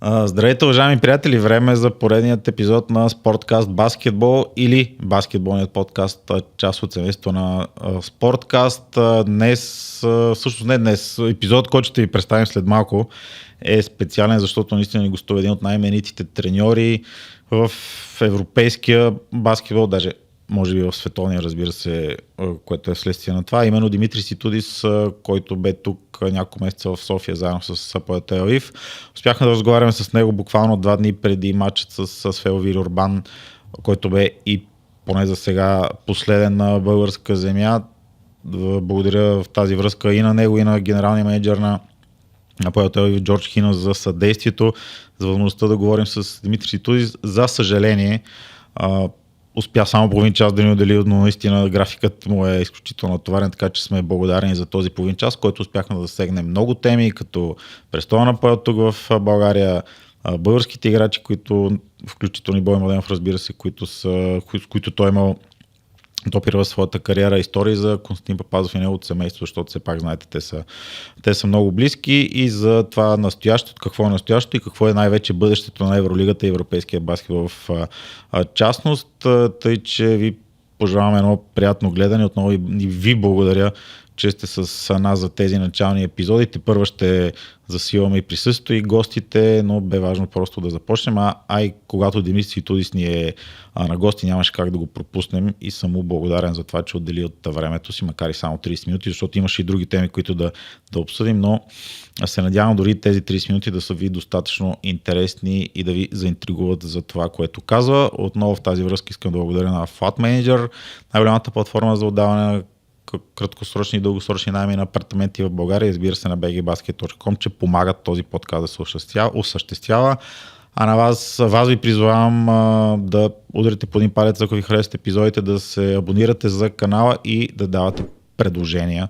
Здравейте, уважаеми приятели! Време е за поредният епизод на SportCast Basketball или баскетболният подкаст, част от семейството на SportCast. Днес, епизод, който ще ви представим след малко, е специален, защото наистина ни гостува един от най-именитите треньори в европейския баскетбол, даже може би в световния, разбира се, което е вследствие на това. Именно Димитрис Итудис, който бе тук няколко месеца в София, заедно с Тель Авив. Успяхме да разговаряме с него буквално 2 дни преди матчът с Вилорбан, който бе и поне за сега последен на българска земя. Благодаря в тази връзка и на него, и на генералния менеджер на Тель Авив Джордж Хина за съдействието, за възможността да говорим с Димитрис Итудис. За съжаление, успя само половин час да ни отдели, но наистина графикът му е изключително натоварен, така че сме благодарени за този половин час, който успяхме да засегнем много теми, като престоя на Павел тук в България, българските играчи, които, включително и Бой Младенов, разбира се, които той е имал топира в своята кариера, истории за Константин Папазов и неговото семейство, защото все пак, знаете, те са много близки, и за това настоящето, какво е настоящето и какво е най-вече бъдещето на Евролигата и европейския баскетбол в частност. Тъй, че ви пожелаваме едно приятно гледане. Отново и ви благодаря, че сте с нас за тези начални епизоди. Първо ще засилваме и присъствието и гостите, но бе важно просто да започнем. И когато Димитрис Итудис ни е на гости, нямаше как да го пропуснем, и съм му благодарен за това, че отдели от времето си, макар и само 30 минути, защото имаше и други теми, които да обсъдим, но се надявам дори тези 30 минути да са ви достатъчно интересни и да ви заинтригуват за това, което казва. Отново в тази връзка искам да благодаря на Flat Manager, най-голямата платформа за отдаване на краткосрочни и дългосрочни найми на апартаменти в България, разбира се на bgbasket.com, че помагат този подкаст да се осъществява. А на вас ви призовавам да ударите по един палец, ако ви харесат епизодите, да се абонирате за канала и да давате предложения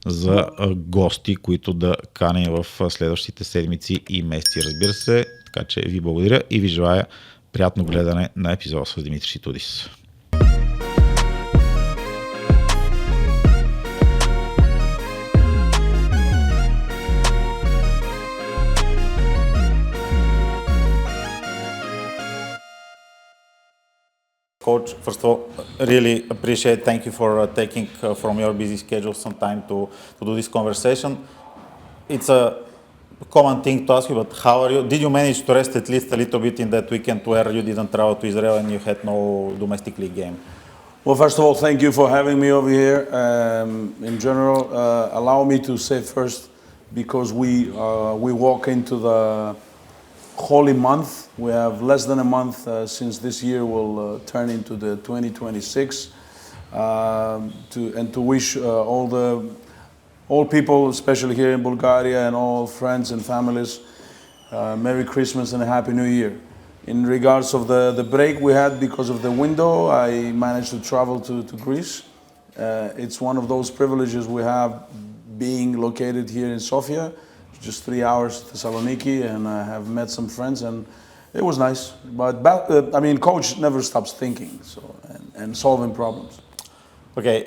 за гости, които да каним в следващите седмици и месеци, разбира се. Така че ви благодаря и ви желая приятно гледане на епизода с Димитрис Итудис. Coach, first of all, really appreciate. Thank you for taking from your busy schedule some time to do this conversation. It's a common thing to ask you, but how are you? Did you manage to rest at least a little bit in that weekend where you didn't travel to Israel and you had no domestic league game? Well, first of all, thank you for having me over here. In general, allow me to say first, because we walk into the holy month. We have less than a month since this year will turn into the 2026. To wish all people, especially here in Bulgaria, and all friends and families, Merry Christmas and a Happy New Year. In regards of the break we had because of the window, I managed to travel to Greece. It's one of those privileges we have being located here in Sofia. Just 3 hours to Thessaloniki, and I have met some friends, and it was nice. But coach never stops thinking and solving problems. Okay,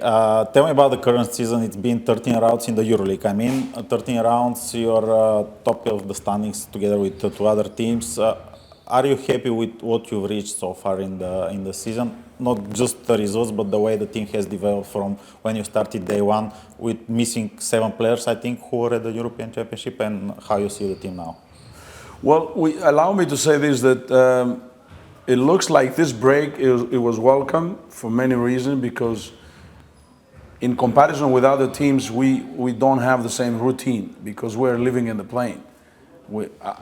tell me about the current season. It's been 13 rounds in the EuroLeague. 13 rounds, you're top of the standings together with 2 other teams. Are you happy with what you've reached so far in the season? Not just the results, but the way the team has developed from when you started day one, with missing 7 players, I think, who were at the European Championship, and how you see the team now? Well, allow me to say this, that it looks like this break, it was welcome for many reasons, because in comparison with other teams, we don't have the same routine, because we're living in the plane.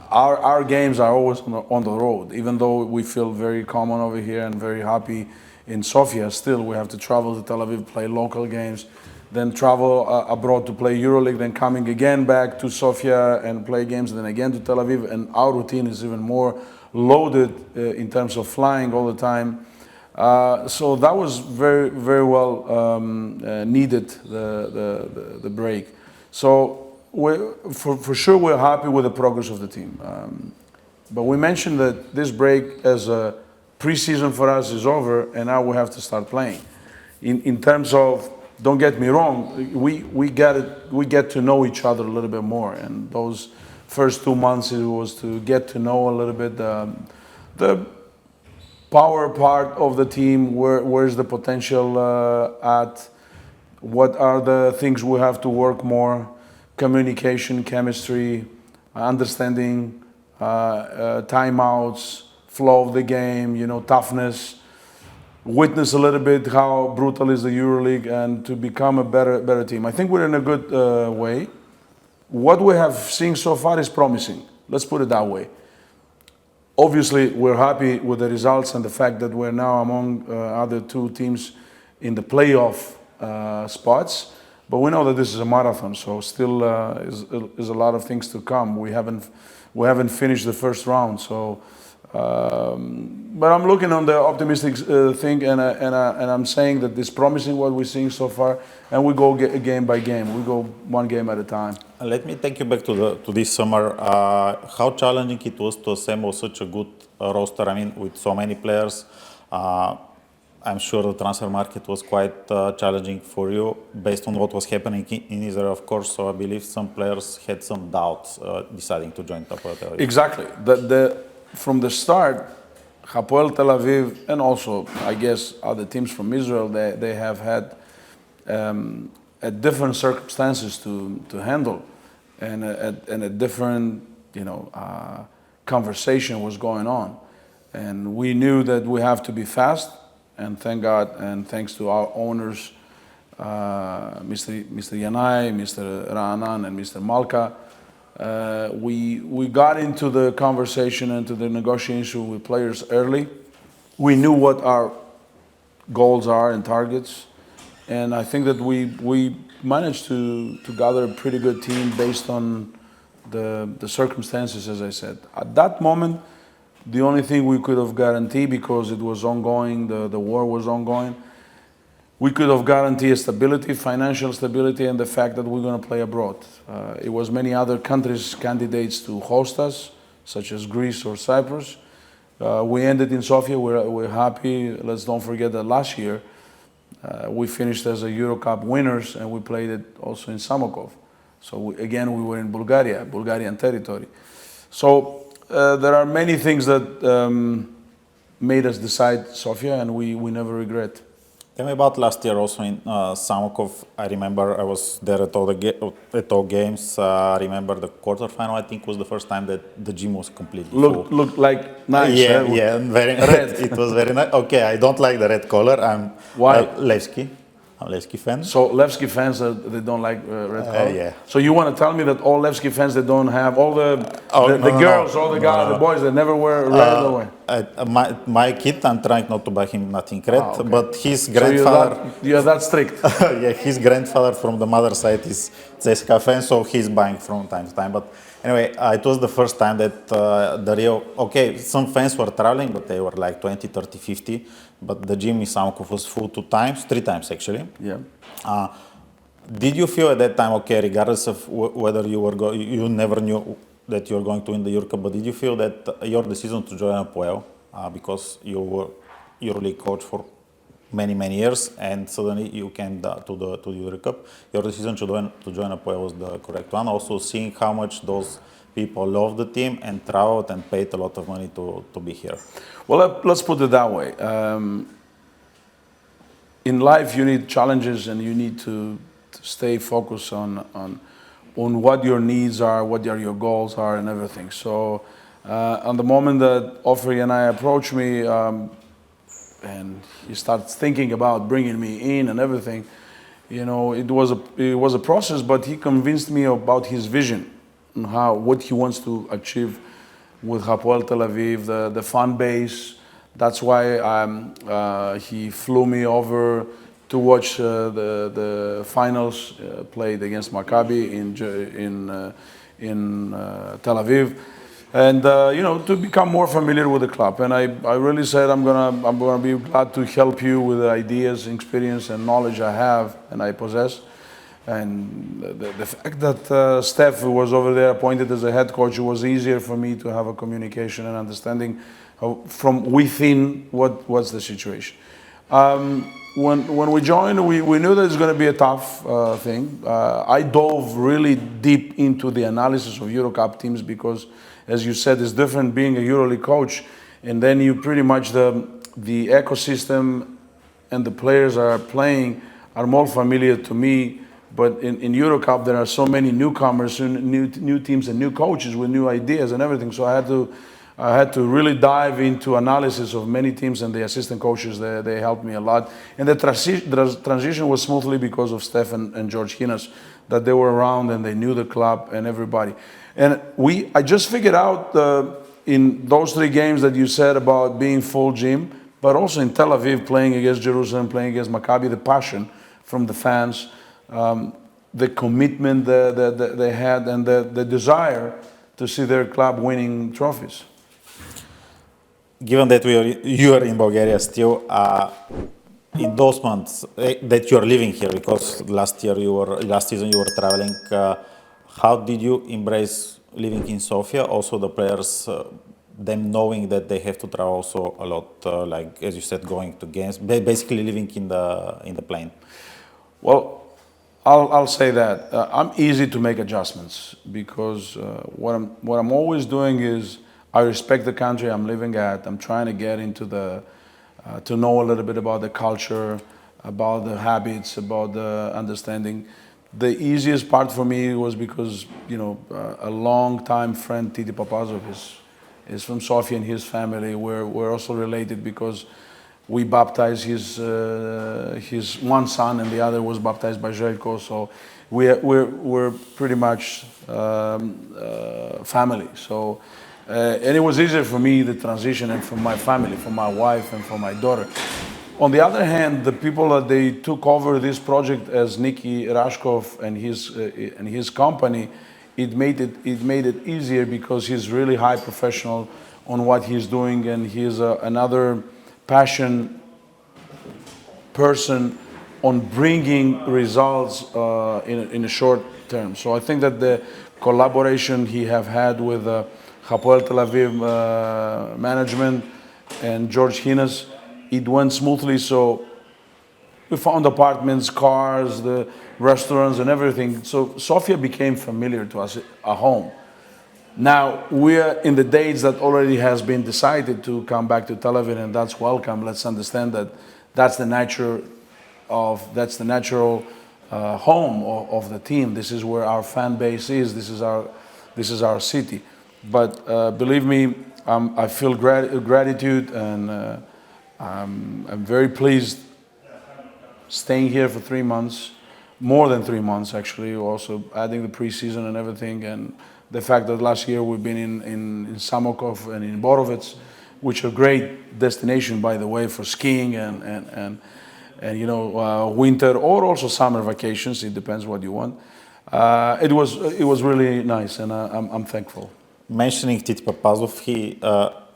Our games are always on the road. Even though we feel very common over here and very happy in Sofia, still we have to travel to Tel Aviv, play local games, then travel abroad to play EuroLeague, then coming again back to Sofia and play games, and then again to Tel Aviv. And our routine is even more loaded in terms of flying all the time. So that was very, very well needed, the break. So for sure we're happy with the progress of the team. But we mentioned that this break as a pre-season for us is over, and now we have to start playing. In terms of, don't get me wrong, we get to know each other a little bit more, and those first 2 months it was to get to know a little bit the power part of the team, where's the potential at, what are the things we have to work more, communication, chemistry, understanding, timeouts, flow of the game, toughness, witness a little bit how brutal is the EuroLeague, and to become a better team. I think we're in a good way. What we have seen so far is promising. Let's put it that way. Obviously, we're happy with the results and the fact that we're now among other two teams in the playoff spots. But we know that this is a marathon, so still is a lot of things to come. We haven't finished the first round, so. But I'm looking on the optimistic thing, and I'm saying that it's promising what we're seeing so far, and we go game by game. We go one game at a time. Let me take you back to this summer. How challenging it was to assemble such a good roster. I mean, with so many players. I'm sure the transfer market was quite challenging for you based on what was happening in Israel, of course. So I believe some players had some doubts deciding to join Hapoel Tel Aviv. Exactly. From the start, Hapoel Tel Aviv, and also I guess other teams from Israel, they have had different circumstances to handle, and a different conversation was going on, and we knew that we have to be fast, and thank God and thanks to our owners, Mr. Yanai, Mr. Ra'anan, and Mr. Malka. We got into the conversation and to the negotiation with players early. We knew what our goals are and targets, and I think that we managed to gather a pretty good team based on the circumstances, as I said. At that moment, the only thing we could have guaranteed, because it was ongoing, the war was ongoing, we could have guaranteed stability, financial stability, and the fact that we're going to play abroad. It was many other countries candidates to host us, such as Greece or Cyprus. We ended in Sofia. We're happy. Let's don't forget that last year we finished as a Euro Cup winners, and we played it also in Samokov. So we were in Bulgarian territory. So there are many things that made us decide Sofia, and we never regret. Tell me about last year also in Samokov. I remember I was there at all games. I remember the quarterfinal, I think, was the first time that the gym was completely full. Looked like nice. Yeah, very red. It was very nice. Okay, I don't like the red color. I'm Levski. I'm Levski fan. So Levski fans, they don't like red color? Yeah. So you want to tell me that all Levski fans, they don't have, all the girls, all the guys, the boys, they never wear red away? My kid, I'm trying not to buy him nothing red, okay. But his grandfather... So you're that strict? Yeah, his grandfather from the mother side is ЦСКА fan, so he's buying from time to time. But anyway, it was the first time that some fans were traveling, but they were like 20, 30, 50. But the gym in Samokov was full 3 times actually. Yeah. Did you feel at that time, regardless of whether you never knew that you were going to win the Euro Cup, but did you feel that your decision to join Hapoel, because you were EuroLeague coach for many, many years, and suddenly you came to the Euro Cup, your decision to join Hapoel was the correct one? Also seeing how much those people love the team and traveled and paid a lot of money to be here. Well, let's put it that way. In life, you need challenges, and you need to stay focused on what your needs are, what your goals are, and everything. So, on the moment that Ofri and I approached me, and he starts thinking about bringing me in and everything, it was a process, but he convinced me about his vision and what he wants to achieve with Hapoel Tel Aviv, the fan base. That's why he flew me over to watch the finals played against Maccabi in Tel Aviv, and to become more familiar with the club. And I really said I'm gonna be glad to help you with the ideas, experience, and knowledge I have and I possess. And the fact that Steph was over there appointed as a head coach, it was easier for me to have a communication and understanding from within what's the situation. When we joined, we knew that it's going to be a tough thing. I dove really deep into the analysis of Eurocup teams because, as you said, it's different being a EuroLeague coach, and then you pretty much the ecosystem and the players are playing are more familiar to me. But in Eurocup, there are so many newcomers, new teams, and new coaches with new ideas and everything. So I had to really dive into analysis of many teams, and the assistant coaches, they helped me a lot. And the transition was smoothly because of Steph and George Hinas, that they were around and they knew the club and everybody. And I just figured out in those 3 games that you said about being full gym, but also in Tel Aviv, playing against Jerusalem, playing against Maccabi, the passion from the fans, the commitment that they had, and the desire to see their club winning trophies. Given that you are in Bulgaria still, in those months that you are living here, because last season you were traveling, how did you embrace living in Sofia? Also the players, them knowing that they have to travel also a lot, like as you said, going to games, basically living in the plane. Well, I'll say that I'm easy to make adjustments because what I'm always doing is I respect the country I'm living at. I'm trying to get into to know a little bit about the culture, about the habits, about the understanding. The easiest part for me was because, a long-time friend, Titi Papazov, is from Sofia, and his family. We're also related because we baptized his one son, and the other was baptized by Željko. So we're pretty much family. So and it was easier for me, the transition, and for my family, for my wife and for my daughter. On the other hand, the people that they took over this project as Nicky Rashkov and his company, it made it easier because he's really high professional on what he's doing, and he's another passion person on bringing results in a short term. So I think that the collaboration he have had with Hapoel Tel Aviv management and George Hinas, it went smoothly. So we found apartments, cars, the restaurants and everything. So Sofia became familiar to us, a home. Now we're in the dates that already has been decided to come back to Tel Aviv, and that's welcome. Let's understand that that's the natural home of the team. This is where our fan base is. This is our city. But believe me, I feel gratitude, and I'm very pleased staying here for 3 months, more than 3 months actually, also adding the preseason and everything, and the fact that last year we've been in Samokov and in Borovets, which are great destination, by the way, for skiing and winter or also summer vacations. It depends what you want. It was really nice, and I'm thankful. Mentioning Titi Papazov,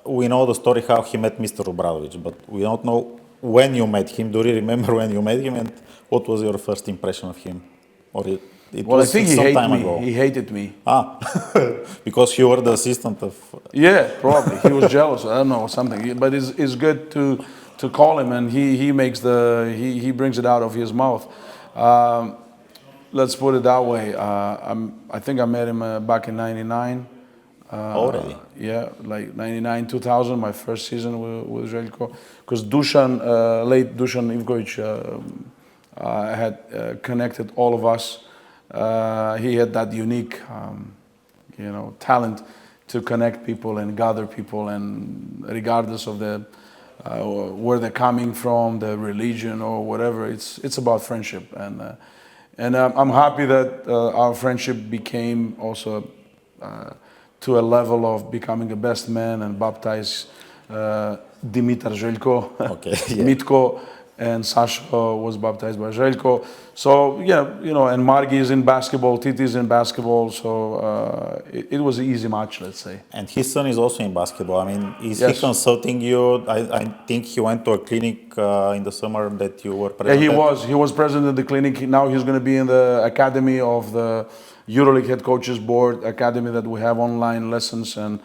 we know the story how he met Mr. Obradovic, but we don't know when you met him. Do you remember when you met him, and what was your first impression of him? Or I think he hated me. Because you were the assistant of... Yeah, probably. He was jealous. I don't know, something. But it's good to call him, and he he brings it out of his mouth. Let's put it that way. I think I met him back in '99. Already? Yeah, like 99, 2000, my first season with Željko. Because late Dusan Ivkovic had connected all of us. He had that unique, talent to connect people and gather people, and regardless of where they're coming from, the religion or whatever, it's about friendship. And I'm happy that our friendship became also to a level of becoming a best man and baptize Dimitar Željko, Mitko, and Sasha was baptized by Željko. So and Margi is in basketball, Titi is in basketball, so it was an easy match, let's say. And his son is also in basketball. I mean, is he consulting you? I think he went to a clinic in the summer that you were present. Yeah, he was present at the clinic. Now he's going to be in the academy of the EuroLeague Head Coaches Board Academy that we have online lessons and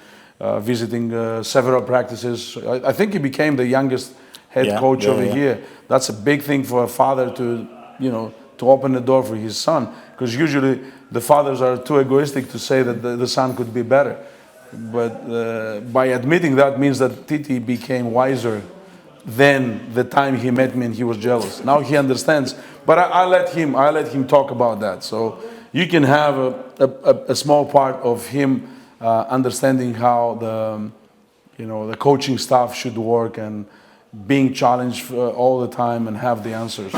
visiting several practices. I think he became the youngest head coach over here. That's a big thing for a father to, to open the door for his son. Because usually the fathers are too egoistic to say that the son could be better. But by admitting that means that Titi became wiser than the time he met me and he was jealous. Now he understands. But I let him talk about that. So you can have a small part of him understanding how the coaching staff should work and being challenged all the time and have the answers.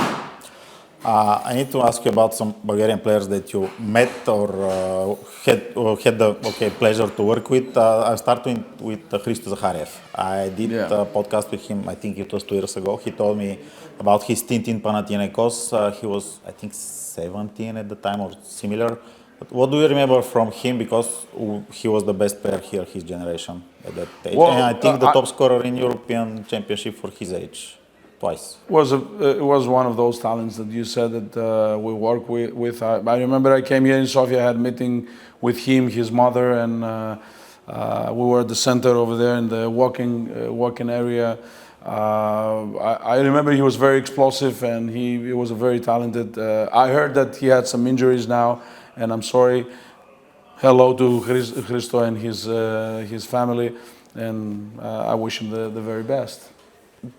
I need to ask you about some Bulgarian players that you met or had the pleasure to work with. I'm starting with Hristo Zahariev. I did a podcast with him, I think it was 2 years ago. He told me about his stint in Panathinaikos. He was, I think, 17 at the time or similar. But what do you remember from him? Because he was the best player here, his generation at that age. Well, and I think the top scorer in European Championship for his age. Twice. It was one of those talents that you said that we work with. I remember I came here in Sofia, I had a meeting with him, his mother, and we were at the center over there in the walking area. I remember he was very explosive and he was a very talented. I heard that he had some injuries now, and I'm sorry. Hello to Hristo and his family, and I wish him the very best.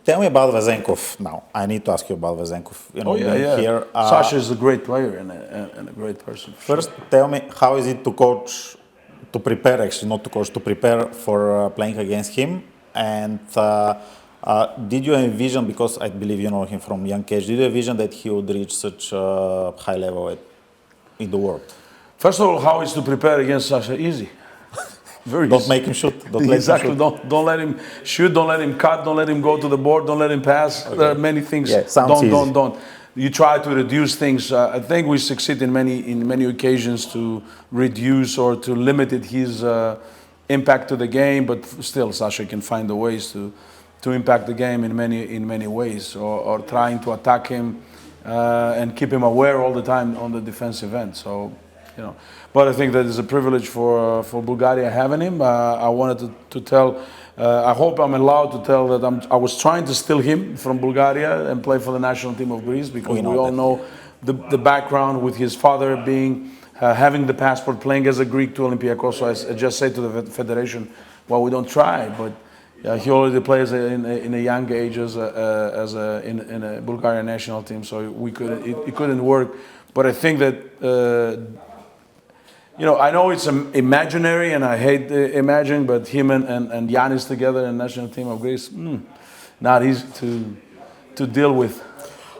Tell me about Vezенков now. I need to ask you about Vezенкov. Here, Sasha is a great player and a great person. First, tell me, how is it to coach, to prepare, actually, not to coach, to prepare for playing against him? And did you envision, because I believe you know him from young age, did you envision that he would reach such a high level in the world? First of all, how is to prepare against Sasha? Easy. Very don't easy. Make him shoot. Exactly. Don't let him shoot. Don't let him cut. Don't let him go to the board. Don't let him pass. Okay. There are many things. Yeah, don't. You try to reduce things. I think we succeed in many occasions to reduce or to limit his impact to the game. But still, Sasha can find the ways to impact the game in many ways, or trying to attack him and keep him aware all the time on the defensive end. So. But I think that it's a privilege for Bulgaria having him. I wanted to tell, I hope I'm allowed to tell that I was trying to steal him from Bulgaria and play for the national team of Greece, because we all know the background with his father having the passport, playing as a Greek to Olympiacos. So I just say to the federation, well, we don't try, but he already plays in a young age in a Bulgarian national team, so it couldn't work. But I think that I know it's imaginary, and I hate imagining, but him and Giannis together in the national team of Greece, not easy to deal with.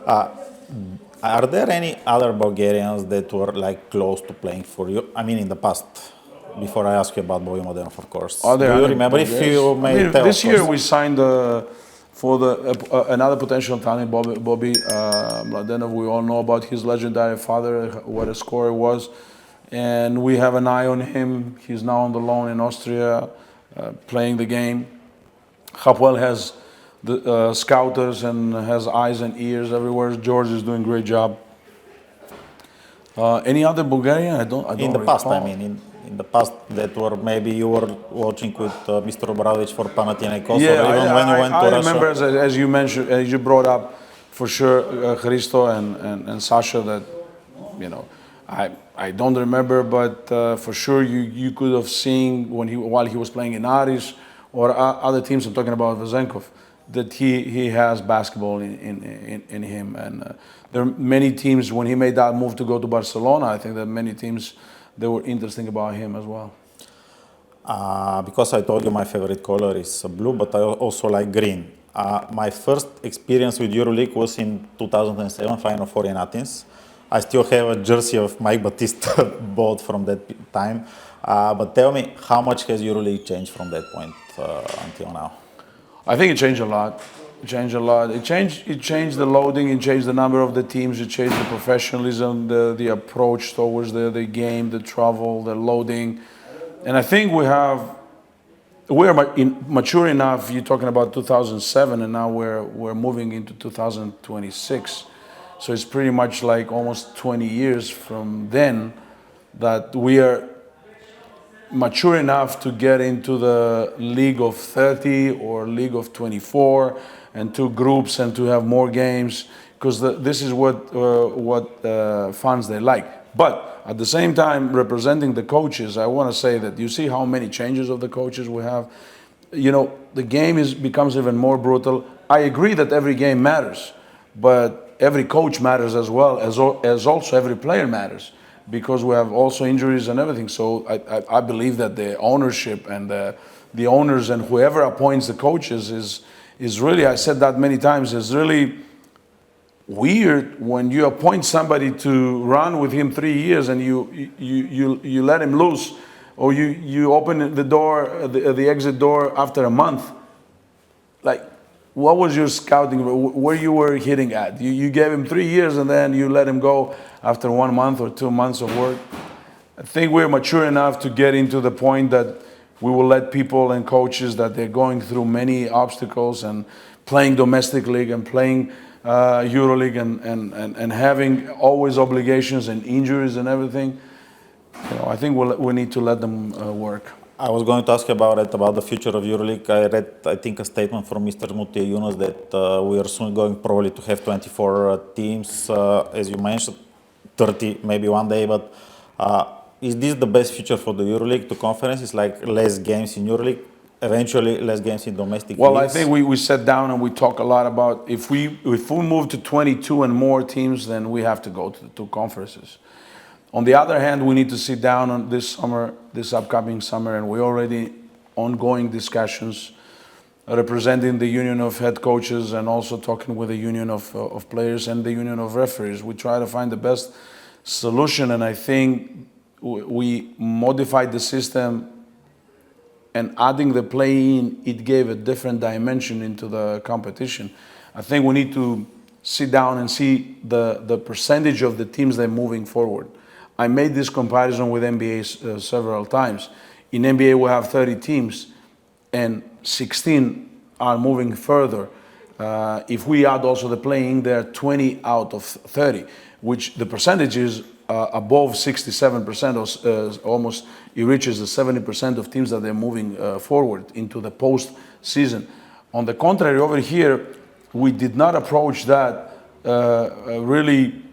Are there any other Bulgarians that were close to playing for you? I mean, in the past, before I ask you about Bobby Modenov, of course. Do you remember if you may tell? This year we signed for another potential talent, Bobby Mladenov. We all know about his legendary father, what a scorer was. And we have an eye on him. He's now on the loan in Austria, playing the game. Hapoel has the scouters and has eyes and ears everywhere. George is doing a great job. Any other Bulgarian? I don't in the past, recall. I mean, in the past that were maybe you were watching with Mr. Obradovic for Panathinaikos, yeah, or even when you went to Russia. I remember, as you mentioned, as you brought up, for sure, Hristo and Sasha, that, I don't remember, but for sure you could have seen while he was playing in Aris or other teams. I'm talking about Vezенкov, that he has basketball in him, and there are many teams when he made that move to go to Barcelona. I think that many teams they were interesting about him as well. Because I told you my favorite color is blue, but I also like green. My first experience with EuroLeague was in 2007, Final Four in Athens. I still have a jersey of Mike Batista bought from that time. But tell me, how much has EuroLeague changed from that point until now? I think it changed a lot. It changed the loading, it changed the number of the teams, it changed the professionalism, the approach towards the game, the travel, the loading. And I think we are mature enough. You're talking about 2007, and now we're moving into 2026. So it's pretty much like almost 20 years from then that we are mature enough to get into the league of 30 or league of 24 and two groups and to have more games, because this is what fans they like. But at the same time, representing the coaches, I want to say that you see how many changes of the coaches we have. You know, the game becomes even more brutal. I agree that every game matters, but every coach matters as well as also every player matters, because we have also injuries and everything. So I believe that the ownership and the owners and whoever appoints the coaches is really, I said that many times, is really weird when you appoint somebody to run with him 3 years and you let him loose, or you open the door, the exit door after a month. Like, what was your scouting, where you were hitting at? You gave him 3 years and then you let him go after 1 month or 2 months of work. I think we're mature enough to get into the point that we will let people and coaches that they're going through many obstacles and playing domestic league and playing EuroLeague and having always obligations and injuries and everything. You know, I think we need to let them work. I was going to ask you about it, about the future of EuroLeague. I read, I think, a statement from Mr. Mutia Yunus that we are soon going probably to have 24 teams, as you mentioned, 30 maybe one day. But is this the best future for the EuroLeague, to conferences, like less games in EuroLeague, eventually less games in domestic Well, leagues? I think we sat down and we talk a lot about if we move to 22 and more teams, then we have to go to the two conferences. On the other hand, we need to sit down on this upcoming summer, and we're already ongoing discussions representing the union of head coaches and also talking with the union of players and the union of referees. We try to find the best solution, and I think we modified the system, and adding the play-in, it gave a different dimension into the competition. I think we need to sit down and see the percentage of the teams that are moving forward. I made this comparison with NBA several times. In NBA, we have 30 teams, and 16 are moving further. If we add also the play-in, there are 20 out of 30, which the percentage is above 67%, or almost it reaches the 70% of teams that they're moving forward into the post-season. On the contrary, over here, we did not approach that really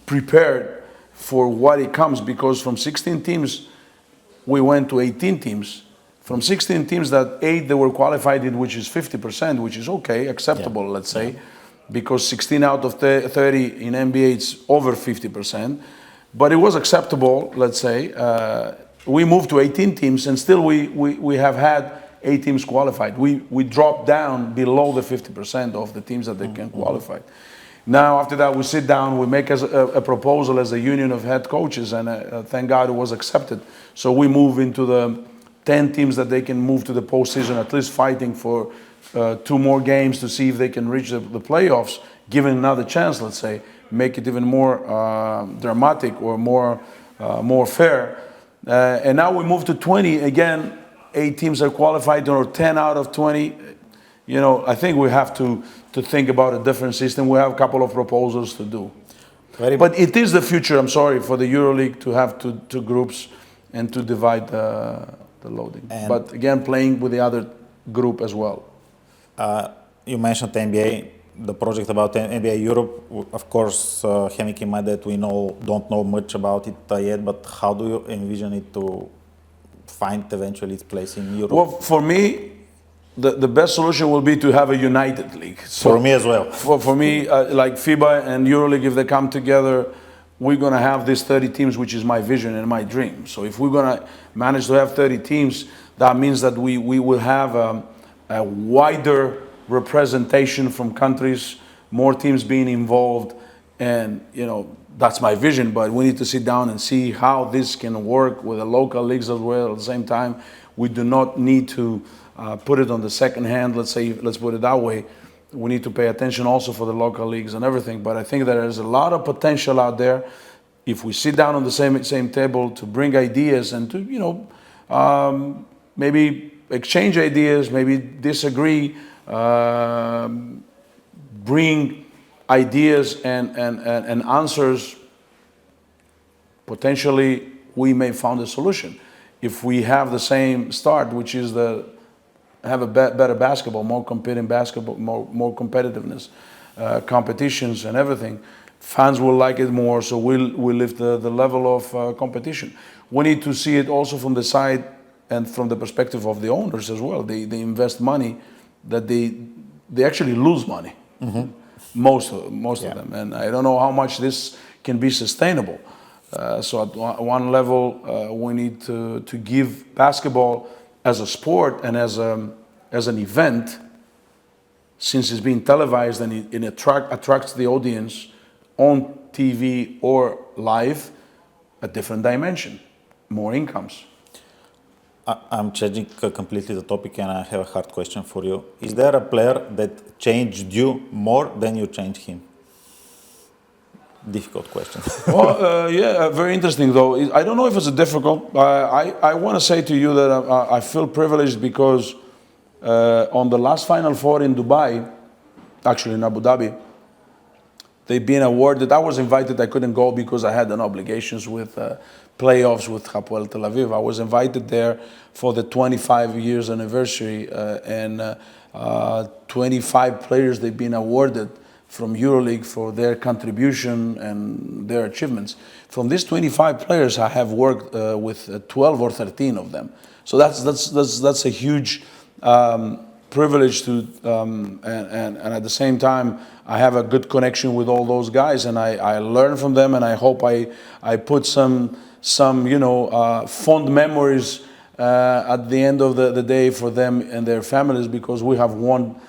prepared for what it comes, because from 16 teams, we went to 18 teams. From 16 teams, that 8 that were qualified in, which is 50%, which is okay, acceptable, let's say, because 16 out of 30 in NBA, it's over 50%. But it was acceptable, let's say. We moved to 18 teams, and still we have had 8 teams qualified. We dropped down below the 50% of the teams that they can qualify. Now, after that, we sit down, we make a proposal as a union of head coaches, and thank God it was accepted. So we move into the 10 teams that they can move to the postseason, at least fighting for 2 more games to see if they can reach the playoffs, given another chance, let's say, make it even more dramatic or more fair. And now we move to 20. Again, 8 teams are qualified, or 10 out of 20. You know, I think we have to think about a different system. We have a couple of proposals to do. But it is the future, I'm sorry, for the EuroLeague to have two groups and to divide the loading. But again, playing with the other group as well. You mentioned NBA, the project about NBA Europe. Of course, having in mind that we don't know much about it yet, but how do you envision it to find eventually its place in Europe? Well, for me, the best solution will be to have a united league. So for me as well. For me, like FIBA and EuroLeague, if they come together, we're going to have these 30 teams, which is my vision and my dream. So if we're going to manage to have 30 teams, that means that we will have a wider representation from countries, more teams being involved, and you know, that's my vision. But we need to sit down and see how this can work with the local leagues as well. At the same time, we do not need to put it on the second hand, let's put it that way. We need to pay attention also for the local leagues and everything. But I think there is a lot of potential out there if we sit down on the same table to bring ideas and to, you know, maybe exchange ideas, maybe disagree, bring ideas and answers. Potentially, we may find a solution. If we have the same start, which is the have a better basketball, more competing basketball, more competitiveness, competitions and everything, fans will like it more, so we'll lift the level of competition. We need to see it also from the side and from the perspective of the owners as well. They invest money that they actually lose money, most of them, and I don't know how much this can be sustainable. So at one level, we need to give basketball as a sport and as an event, since it's being televised and it attracts the audience on TV or live, a different dimension, more incomes. I'm changing completely the topic, and I have a hard question for you. Is there a player that changed you more than you changed him? Difficult question. Well, yeah, very interesting though. I don't know if it's a difficult. I want to say to you that I feel privileged because on the last Final Four in Dubai, actually in Abu Dhabi, they've been awarded. I was invited. I couldn't go because I had an obligations with playoffs with Hapoel Tel Aviv. I was invited there for the 25 years anniversary, and 25 players they've been awarded from EuroLeague for their contribution and their achievements. From these 25 players, I have worked with 12 or 13 of them. So that's a huge privilege to, and at the same time, I have a good connection with all those guys, and I learn from them, and I hope I put some fond memories at the end of the day for them and their families, because we have won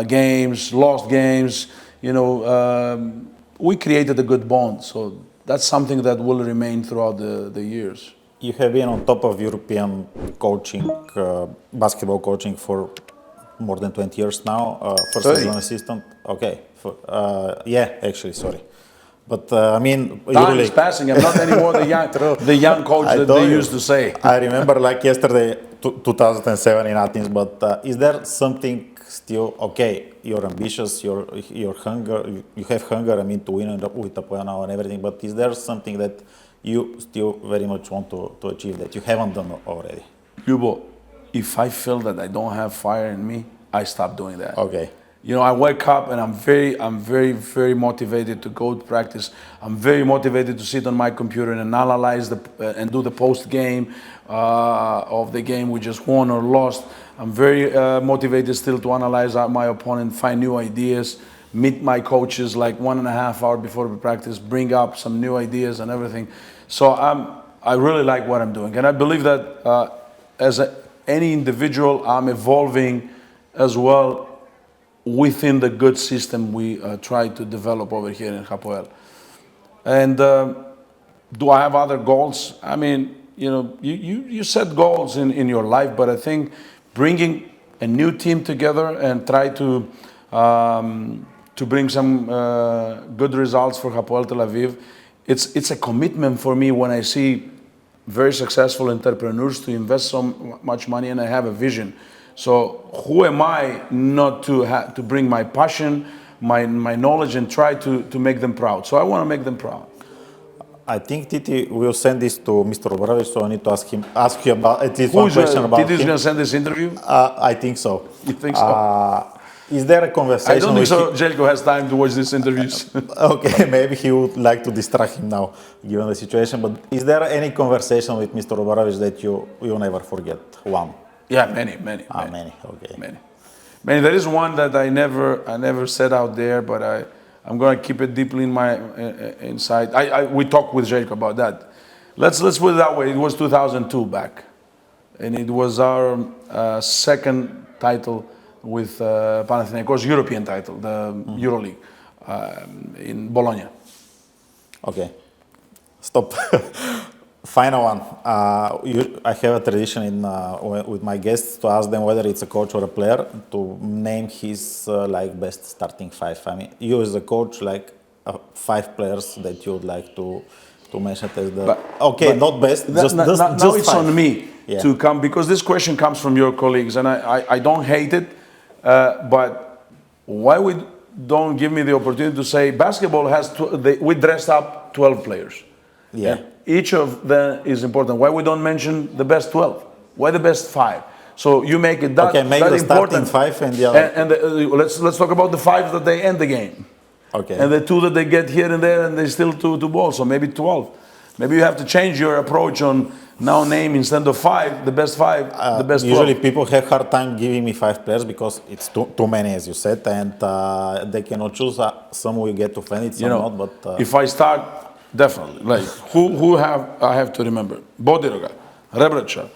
games, lost games. We created a good bond, so that's something that will remain throughout the years. You have been on top of European coaching, basketball coaching for more than 20 years now. First as an assistant. Okay. Sorry. But time is passing. I'm not anymore the young coach that they used to say. I remember like yesterday, 2007 in Athens. But is there something still? Okay, you're ambitious. You're hunger. You have hunger. To win with Apoel now and everything. But is there something that you still very much want to achieve that you haven't done already? Ljubo, if I feel that I don't have fire in me, I stop doing that. Okay. I wake up and I'm very, very motivated to go to practice. I'm very motivated to sit on my computer and analyze and do the post game of the game we just won or lost. I'm very motivated still to analyze my opponent, find new ideas, meet my coaches like 1.5 hours before the practice, bring up some new ideas and everything. So I really like what I'm doing, and I believe that as any individual, I'm evolving as well within the good system we try to develop over here in Hapoel. And do I have other goals? You set goals in your life, but I think bringing a new team together and try to bring some good results for Hapoel Tel Aviv, it's a commitment for me when I see very successful entrepreneurs to invest so much money, and I have a vision. So who am I not to bring my passion, my knowledge, and try to make them proud? So I want to make them proud. I think Titi will send this to Mr. Obradovic, so I need to ask you about at least one question about him. Titi's going to send this interview? I think so. You think so? Is there a conversation? I don't think so. Jelko has time to watch these interviews. Okay, maybe he would like to distract him now, given the situation. But is there any conversation with Mr. Obradovic that you never forget? One. Yeah, many. Many. Okay. Many. There is one that I never said out there, but I'm going to keep it deeply in my inside. We talked with Jelko about that. Let's put it that way. It was 2002 back, and it was our second title with Panathinaikos, European title, the EuroLeague in Bologna. Okay, stop. Final one. I have a tradition with my guests to ask them whether it's a coach or a player to name his best starting five. You as a coach, 5 players that you would like to mention as the not best. Now it's five. On me to come, because this question comes from your colleagues, and I don't hate it. But why we don't give me the opportunity to say basketball has we dressed up 12 players. Yeah. And each of them is important. Why we don't mention the best 12? Why the best 5? So you make it that, okay, make that the important. starting 5 and the other. And let's talk about the 5 that they end the game. Okay. And the 2 that they get here and there, and they still 2 balls. So maybe 12. Maybe you have to change your approach on now name instead of 5, the best 5, the best 12. Usually people have hard time giving me 5 players because it's too many, as you said, and they cannot choose. Some will get offended, some not. But if I start, definitely. Like who I have to remember: Bodiroga, Rebracha,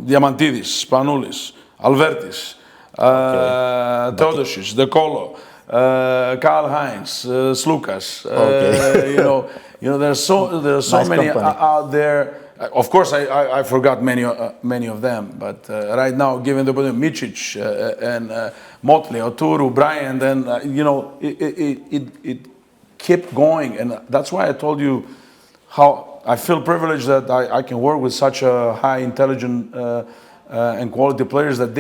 Diamantidis, Spanoulis, Alvertis, Teodosic, De Colo, Karl Heinz, Slukas. You know, there are so Nice many company. out there. Of course, I forgot many of them, but right now, given the Micic and Motley, Oturu, Bryant, and it kept going, and that's why I told you how I feel privileged that I can work with such a high intelligent and quality players that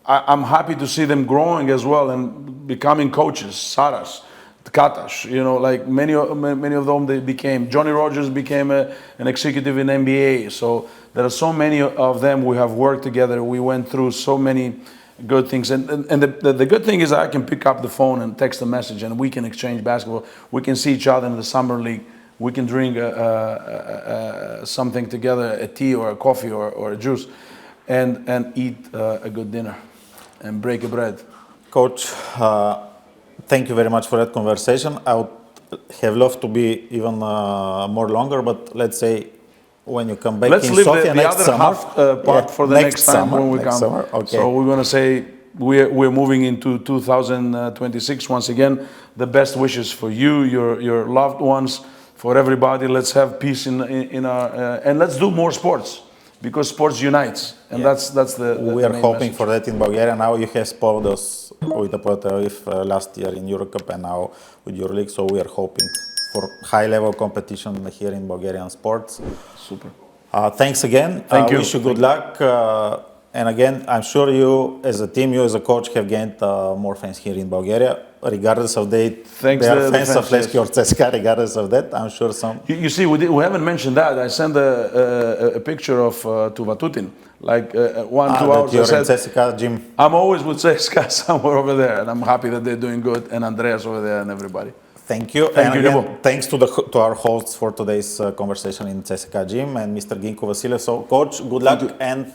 I'm happy to see them growing as well and becoming coaches. Saras, Katash, like many of them, they became. Johnny Rogers became an executive in NBA. So there are so many of them. We have worked together. We went through so many good things. And the good thing is I can pick up the phone and text a message, and we can exchange basketball. We can see each other in the summer league. We can drink something together, a tea or a coffee or a juice, and eat a good dinner and break a bread. Coach, thank you very much for that conversation. I would have loved to be even more longer, but let's say when you come back Let's in leave Sofia the next other summer, half part for the next time summer, when we next come. Summer, okay. So we're going to say we're moving into 2026. Once again, the best wishes for you, your loved ones, for everybody. Let's have peace in our and let's do more sports. Because sports unites, and that's the we are main hoping message. for that in Bulgaria. Now you have spoiled us with the Porter last year in Euro Cup and now with EuroLeague, so we are hoping for high-level competition here in Bulgarian sports. Super. Thanks again. Thank you. Wish you good luck. And again, I'm sure you as a team, you as a coach have gained more fans here in Bulgaria. Regardless of that, they are fans of Levski or ЦСКА, regardless of that. I'm sure some... You see, we haven't mentioned that. I sent a picture of Tuvatutin, like 1-2 hours. You're I in said, ЦСКА gym. I'm always with CSKA somewhere over there, and I'm happy that they're doing good, and Andreas over there and everybody. Thank you. Thank you, again, Dibo. thanks to our hosts for today's conversation in ЦСКА gym and Mr. Гинко Василев. So, coach, good luck and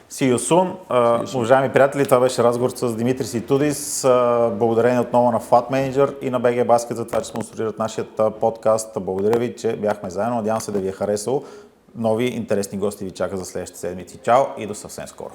see you soon. Уважаеми приятели, това беше разговор с Димитрис Итудис. Благодарение отново на Flat Manager и на BG Basket за това, че спонсорират нашият подкаст. Благодаря ви, че бяхме заедно. Надявам се да ви е харесало. Нови интересни гости ви чака за следващите седмици. Чао и до съвсем скоро.